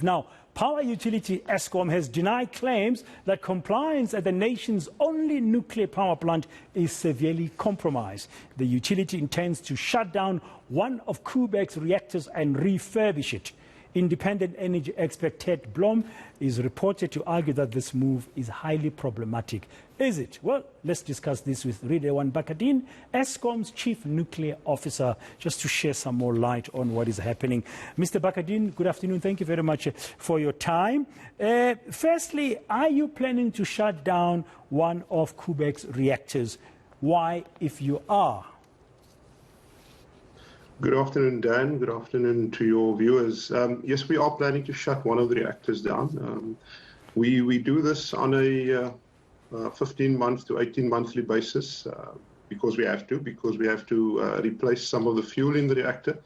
Now, power utility Eskom has denied claims that compliance at the nation's only nuclear power plant is severely compromised. The utility intends to shut down one of Koeberg's reactors and refurbish it. Independent energy expert Ted Blom is reported to argue that this move is highly problematic. Is it? Well, let's discuss this with Riedewaan Bakardien, Eskom's chief nuclear officer, just to share some more light on what is happening. Mr. Bakardien, good afternoon. Thank you very much for your time. Firstly, are you planning to shut down one of Koeberg's reactors? Why, if you are? Good afternoon, Dan. Good afternoon to your viewers. Yes, we are planning to shut one of the reactors down. We do this on a 15-month to 18-monthly basis because we have to replace some of the fuel in the reactor.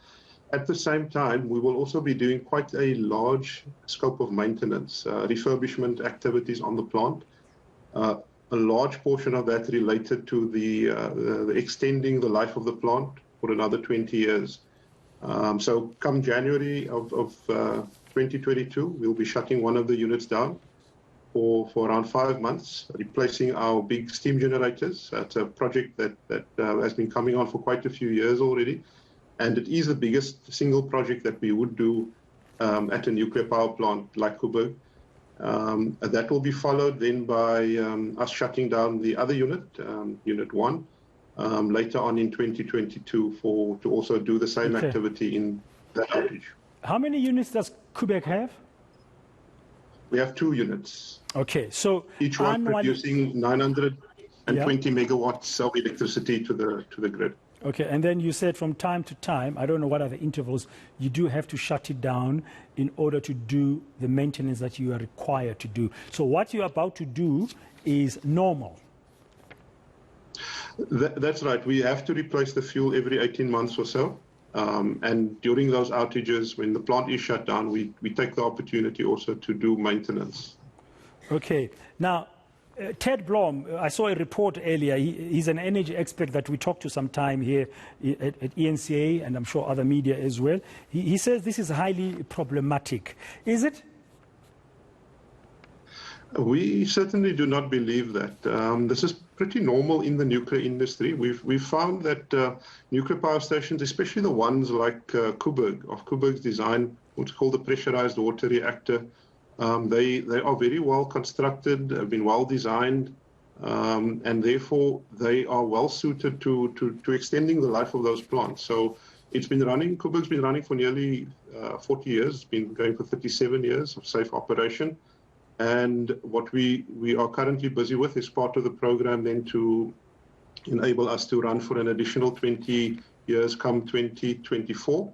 At the same time, we will also be doing quite a large scope of maintenance, refurbishment activities on the plant. A large portion of that related to the extending the life of the plant for another 20 years. So come January of 2022, we'll be shutting one of the units down for around 5 months, replacing our big steam generators. That's a project that has been coming on for quite a few years already. And it is the biggest single project that we would do at a nuclear power plant like Koeberg. That will be followed then by us shutting down the other unit, Unit 1, later on in 2022 to also do the same activity in that outage. How many units does Koeberg have? We have 2 units. Okay, so each one producing 920 megawatts of electricity to the grid. Okay, and then you said from time to time, I don't know what are the intervals, you do have to shut it down in order to do the maintenance that you are required to do. So what you're about to do is normal. That's right. We have to replace the fuel every 18 months or so. And during those outages, when the plant is shut down, we take the opportunity also to do maintenance. Okay. Now, Ted Blom, I saw a report earlier. He's an energy expert that we talked to some time here at eNCA, and I'm sure other media as well. He says this is highly problematic. Is it? We certainly do not believe that. This is pretty normal in the nuclear industry. We've found that nuclear power stations, especially the ones like Koeberg, of Koeberg's design, what's called a pressurized water reactor, they are very well constructed, have been well designed, and therefore they are well suited to extending the life of those plants. So it's been running, Koeberg's been running for nearly 40 years. It's been going for 37 years of safe operation. And what we are currently busy with is part of the program then to enable us to run for an additional 20 years come 2024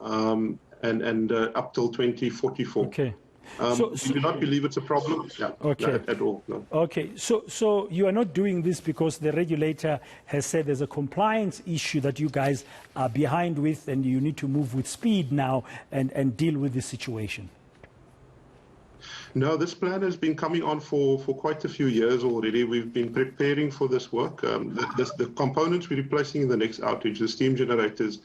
and up till 2044. Okay. We do not believe it's a problem at all. No. Okay, so you are not doing this because the regulator has said there's a compliance issue that you guys are behind with and you need to move with speed now and deal with this situation. No, this plan has been coming on for quite a few years already. We've been preparing for this work. The components we're replacing in the next outage, the steam generators,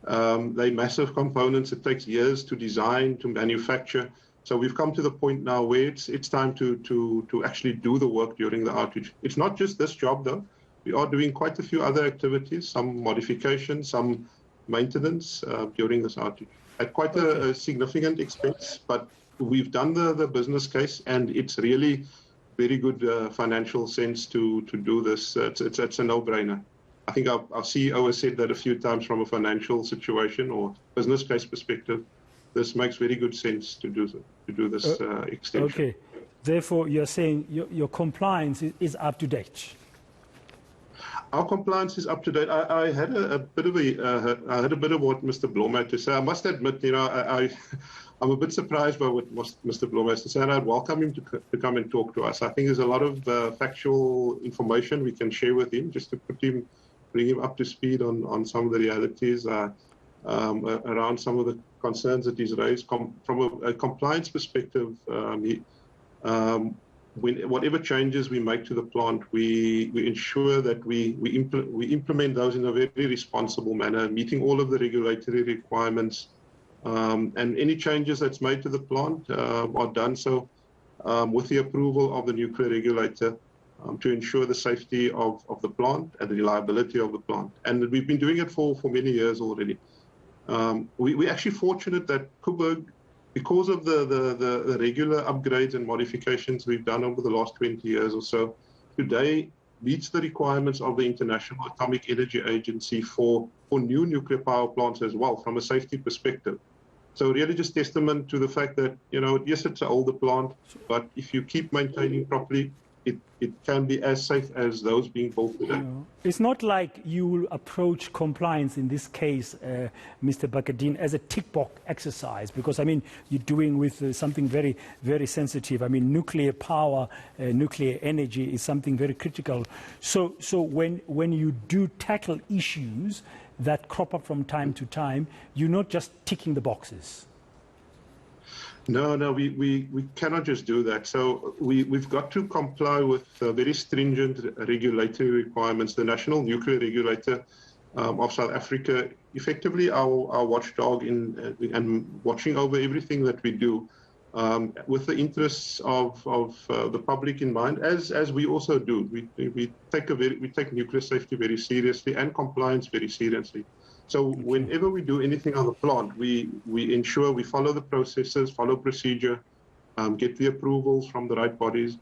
they're massive components. It takes years to design, to manufacture. So we've come to the point now where it's time to actually do the work during the outage. It's not just this job, though. We are doing quite a few other activities, some modifications, some maintenance during this outage at quite a significant expense, but we've done the business case, and it's really very good financial sense to do this. It's a no-brainer. I think our CEO has said that a few times from a financial situation or business case perspective. This makes very good sense to do this extension. Okay. Therefore, you're saying your compliance is up to date. Our compliance is up to date. I had a bit of what Mr. Blom had to say. I must admit, I'm a bit surprised by what Mr. Blom has to say, and I'd welcome him to come and talk to us. I think there's a lot of factual information we can share with him just to bring him up to speed on some of the realities around some of the concerns that he's raised. From a compliance perspective, whatever changes we make to the plant, we ensure that we implement those in a very responsible manner, meeting all of the regulatory requirements, And any changes that's made to the plant are done so with the approval of the nuclear regulator to ensure the safety of the plant and the reliability of the plant. And we've been doing it for many years already. We're actually fortunate that Koeberg, because of the regular upgrades and modifications we've done over the last 20 years or so, today meets the requirements of the International Atomic Energy Agency for new nuclear power plants as well, from a safety perspective. So really just testament to the fact that, yes, it's an older plant, but if you keep maintaining properly, it can be as safe as those being built today. It's not like you will approach compliance in this case, Mr. Bakardien, as a tick box exercise, because, I mean, you're doing with something very, very sensitive. I mean, nuclear power, nuclear energy is something very critical. So when you do tackle issues that crop up from time to time, you're not just ticking the boxes. No, we cannot just do that. So we've got to comply with very stringent regulatory requirements. The National Nuclear Regulator of South Africa, effectively our watchdog and watching over everything that we do, with the interests of the public in mind, as we also do. We take nuclear safety very seriously and compliance very seriously. So whenever we do anything on the plant, we ensure we follow the processes, follow procedure, get the approvals from the right bodies,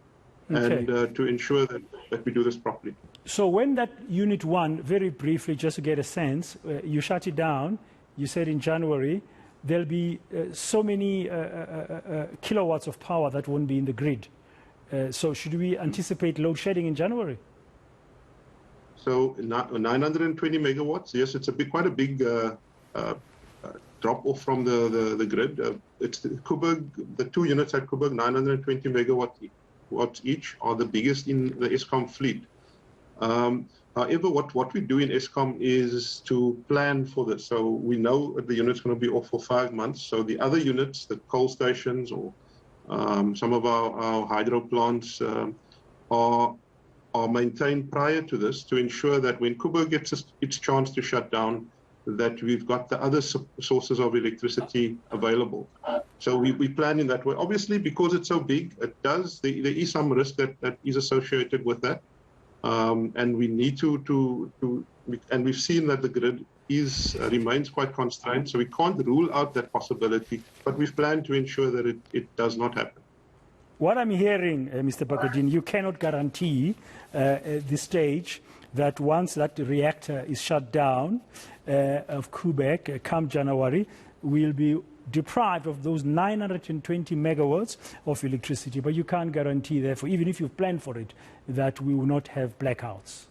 and to ensure that we do this properly. So when that Unit 1, very briefly, just to get a sense, you shut it down, you said in January, there'll be so many kilowatts of power that won't be in the grid. So should we anticipate load shedding in January? So 920 megawatts, yes, it's quite a big drop off from the grid. It's Koeberg, the two units at Koeberg, 920 megawatts each, are the biggest in the Eskom fleet. However, what we do in Eskom is to plan for this. So we know that the unit's going to be off for 5 months. So the other units, the coal stations or some of our hydro plants are maintained prior to this to ensure that when Koeberg gets its chance to shut down, that we've got the other sources of electricity available. So we plan in that way. Obviously, because it's so big, there is some risk that is associated with that. And we need and we've seen that the grid remains quite constrained, so we can't rule out that possibility, but we've planned to ensure that it does not happen. What I'm hearing, Mr. Bakardien, you cannot guarantee at this stage that once that reactor is shut down of Koeberg come January, we'll be deprived of those 920 megawatts of electricity. But you can't guarantee, therefore, even if you've planned for it, that we will not have blackouts.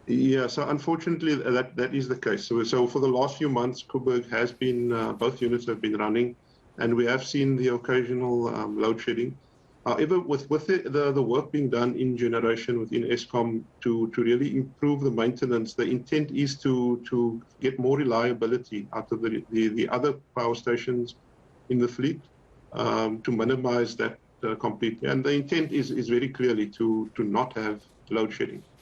Yeah, so unfortunately that is the case. So for the last few months, Koeberg has been, both units have been running, and we have seen the occasional load shedding. However, with the work being done in generation within Eskom to really improve the maintenance, the intent is to get more reliability out of the other power stations in the fleet, to minimize that completely. And the intent is very clearly to not have load shedding.